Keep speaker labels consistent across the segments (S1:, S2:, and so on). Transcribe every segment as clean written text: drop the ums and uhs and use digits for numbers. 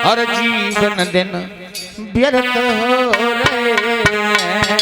S1: और जीवन दिन व्यर्थ हो रहे हैं।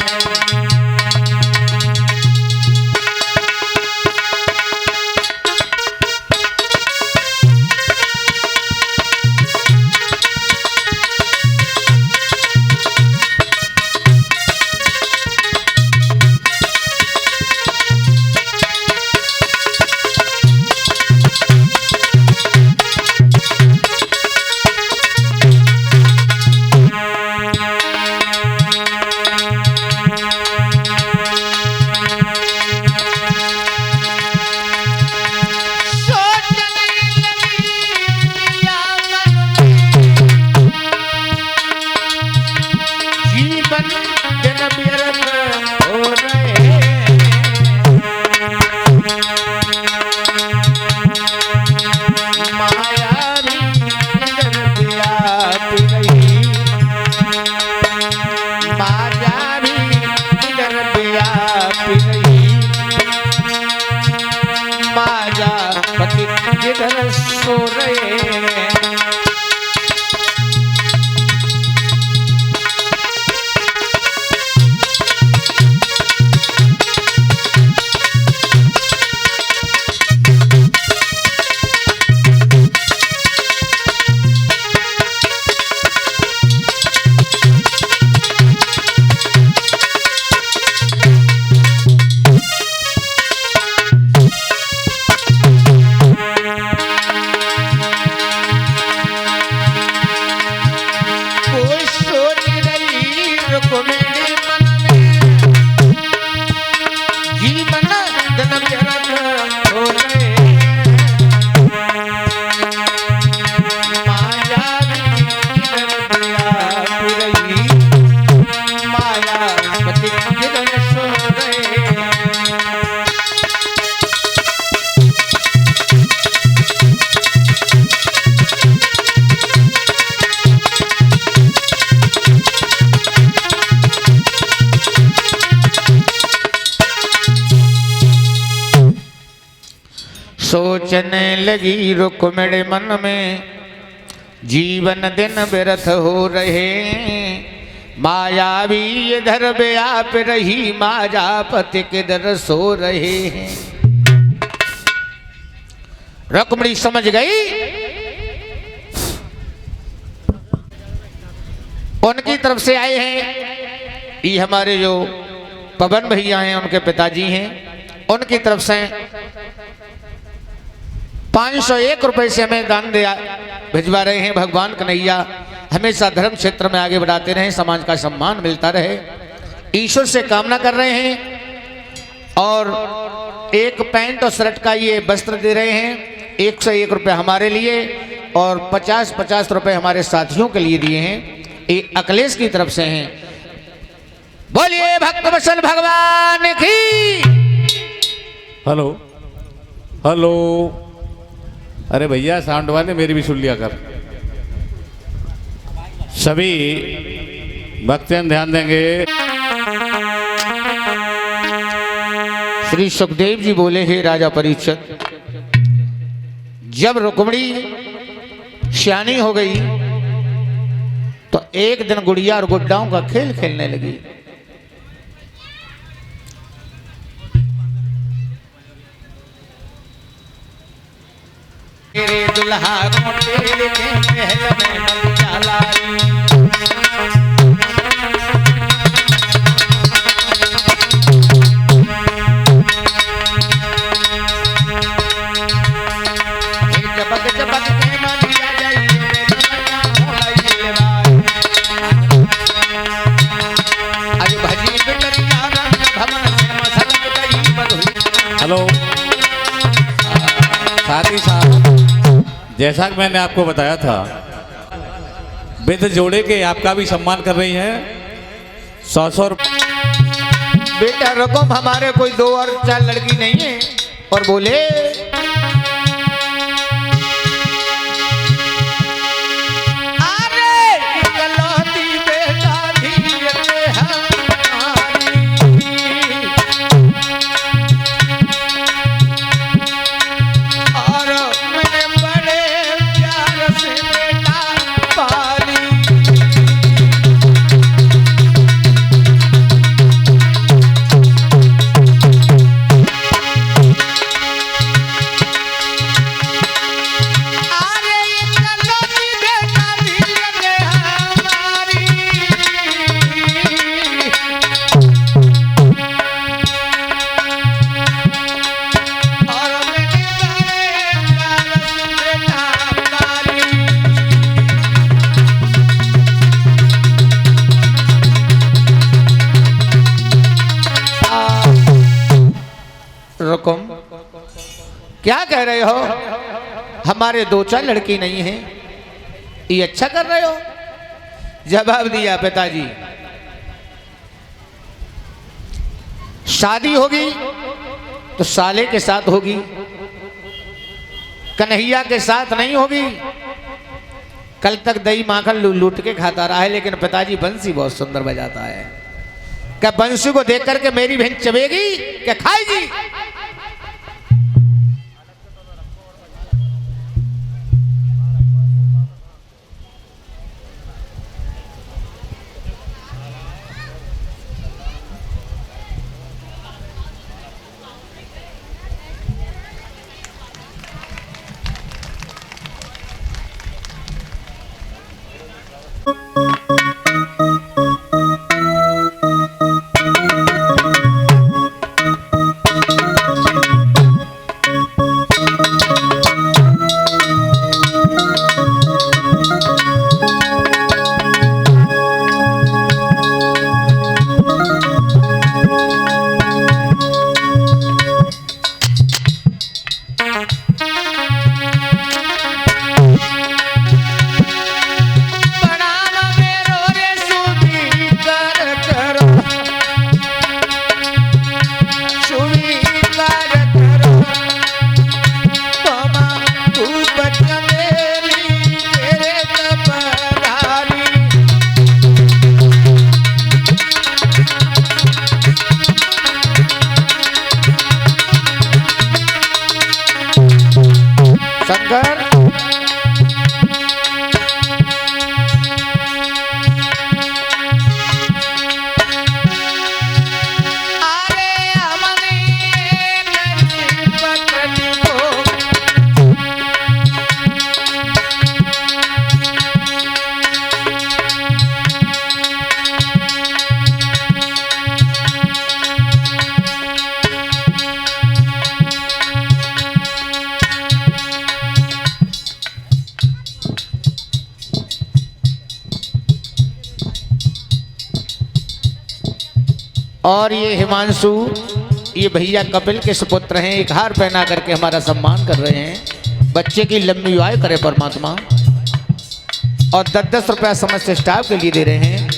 S1: सो रहे हैं। सोचने लगी रुक्मिणी मन में, जीवन दिन व्यर्थ हो रहे। मायावी इधर व्याप रही, मायापति किधर सो रहे हैं। रुक्मिणी समझ गई, उनकी तरफ से आए हैं। ये हमारे जो पवन भैया हैं, उनके पिताजी हैं, उनकी तरफ से 501 रुपए से हमें दान दिया भिजवा रहे हैं। भगवान कन्हैया हमेशा धर्म क्षेत्र में आगे बढ़ाते रहें, समाज का सम्मान मिलता रहे, ईश्वर से कामना कर रहे हैं। और एक पैंट और शर्ट का ये वस्त्र दे रहे हैं। 101 रुपये हमारे लिए और 50-50 रुपये हमारे साथियों के लिए दिए हैं। ये अखिलेश की तरफ से हैं। बोलिए भक्तवत्सल भगवान की।
S2: हेलो हेलो, अरे भैया साउंड वाले मेरी भी सुन लिया कर। सभी भक्तजन ध्यान देंगे।
S1: श्री सुखदेव जी बोले, हे राजा परीक्षित, जब रुक्मिणी सियानी हो गई तो एक दिन गुड़िया और गुड्डाओं का खेल खेलने लगी। तेरे दुल्हा को तेरे के महल में बंदिया लाई। जबक जबक के मंदिया जाई आज भजी बिलरिया रंग भवन से मसलक गई बधुई।
S2: हेलो साथी साहब, जैसा कि मैंने आपको बताया था, विध जोड़े के आपका भी सम्मान कर रही है। 100
S1: बेटा रकम हमारे कोई 2 और 4 लड़की नहीं है। और बोले क्या कह रहे हो? हमारे दो चार लड़की नहीं है, ये अच्छा कर रहे हो? जवाब दिया पिताजी, शादी होगी तो साले के साथ होगी, कन्हैया के साथ नहीं होगी। कल तक दही माखन लूट के खाता रहा है, लेकिन पिताजी बंसी बहुत सुंदर बजाता है। क्या बंसी को देख करके मेरी बहन चबेगी क्या खाएगी? और ये हिमांशु, ये भैया कपिल के सुपुत्र हैं, एक हार पहना करके हमारा सम्मान कर रहे हैं। बच्चे की लंबी आयु करे परमात्मा। और 10-10 रुपया समस्त स्टाफ के लिए दे रहे हैं।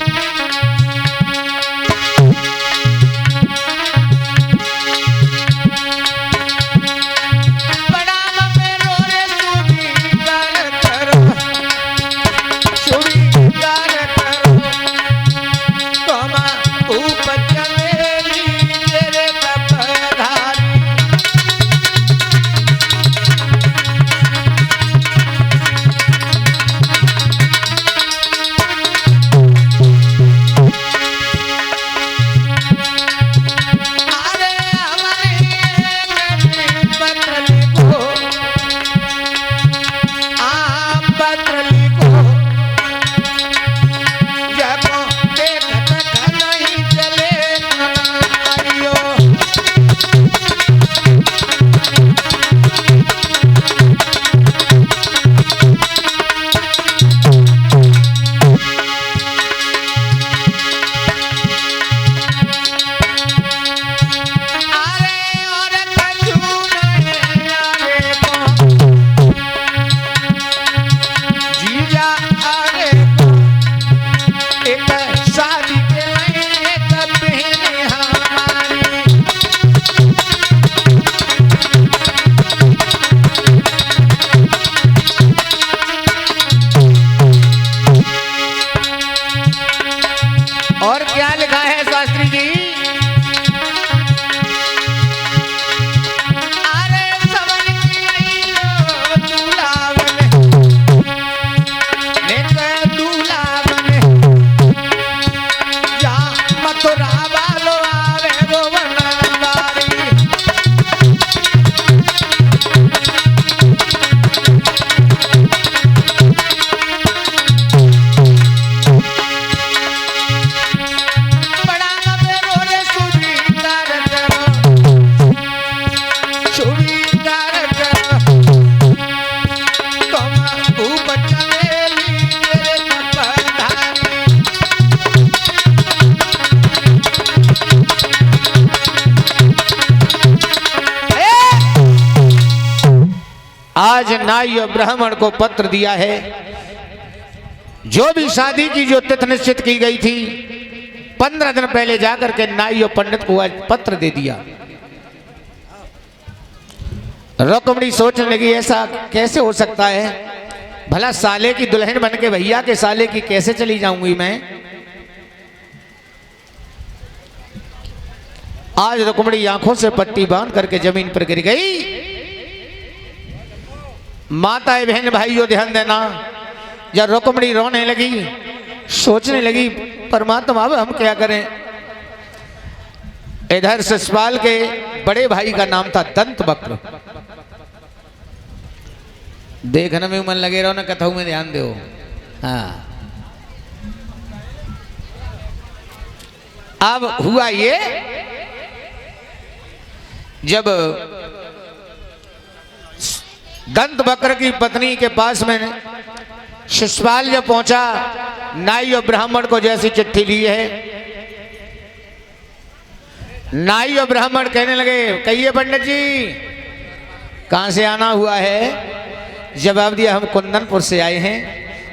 S1: नाई और ब्राह्मण को पत्र दिया है। जो भी शादी की जो तिथि निश्चित की गई थी 15 दिन पहले जाकर के नाई और पंडित को आज पत्र दे दिया। रुक्मिणी सोचने लगी ऐसा कैसे हो सकता है, भला साले की दुल्हन बन के भैया के साले की कैसे चली जाऊंगी मैं। आज रुक्मिणी आंखों से पट्टी बांध करके जमीन पर गिर गई। माताएं बहन भाइयों ध्यान देना, जब रुक्मिणी रोने लगी सोचने लगी परमात्मा अब हम क्या करें। इधर शिशुपाल के बड़े भाई का नाम था दंतवक्र। देखने में मन लगे रहो ना, कथाओं में ध्यान दो। हाँ, अब हुआ ये, जब दंतवक्र की पत्नी के पास में शिशुपाल जब पहुंचा, नाई और ब्राह्मण को जैसी चिट्ठी ली है, नाई और ब्राह्मण कहने लगे कहिए पंडित जी कहां से आना हुआ है। जवाब दिया हम कुंदनपुर से आए हैं,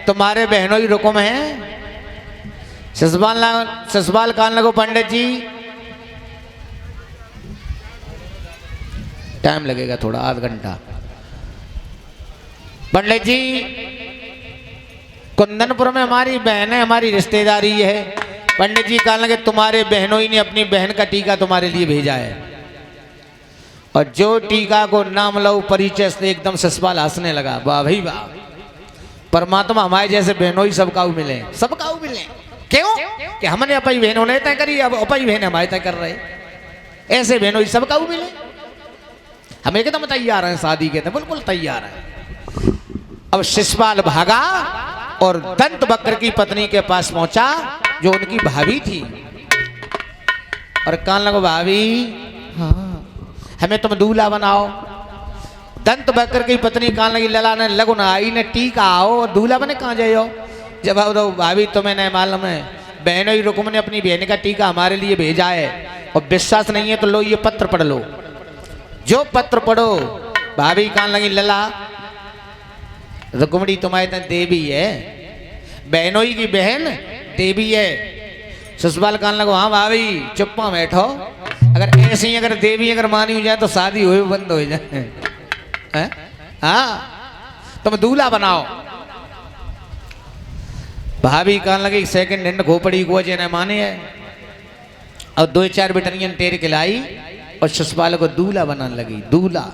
S1: तुम्हारे बहनों ही रुकुम हैं। शिशुपाल कहने लगो पंडित जी टाइम लगेगा थोड़ा, आध घंटा। पंडित जी कुंदनपुर में हमारी बहन है, हमारी रिश्तेदारी है। पंडित जी कहने लगे तुम्हारे बहनों ही ने अपनी बहन का टीका तुम्हारे लिए भेजा है। और जो टीका को नाम लो परिचय से एकदम शिशुपाल हंसने लगा, वाह भाई वाह, परमात्मा हमारे जैसे बहनों ही सबका मिले, सबका मिले। क्यों कि हमने अपनी बहनों ने तय करी, अब अपनी बहन हमारे तय कर रहे, ऐसे बहनों ही सबका मिले। हम एकदम तैयार हैं शादी के, तो बिल्कुल तैयार हैं। अब शिशुपाल भागा और दंतवक्र की पत्नी के पास पहुंचा जो उनकी भाभी थी, और कहने लगा भाभी हाँ हमें तुम दूल्हा बनाओ। दंतवक्र की पत्नी कहने लगी लला ने लगो ना आई ने टीका आओ, दूल्हा बने कहाँ जाओ। जवाब दो भाभी तुम्हें नहीं मालूम है, बहनों ही रुक्म ने अपनी बहन का टीका हमारे लिए भेजा है, और विश्वास नहीं है तो लो ये पत्र पढ़ लो। जो पत्र पढ़ो। भाभी कहने लगी लला रुक्मिणी तुम्हारे देवी है, बहनों ही की बहन देवी है। शिशुपाल कहने लगो हाँ भाभी चुप्पा बैठो, अगर ऐसे ही अगर देवी अगर मानी हो जाए तो शादी हो बंद हो जाए। हाँ तुम दूल्हा बनाओ। भाभी कहने लगी सेकंड हैंड खोपड़ी को जे न माने है, और 2-4 बिटनियन टेर के लाई और शिशुपाल को दूल्हा बनाने लगी। दूल्हा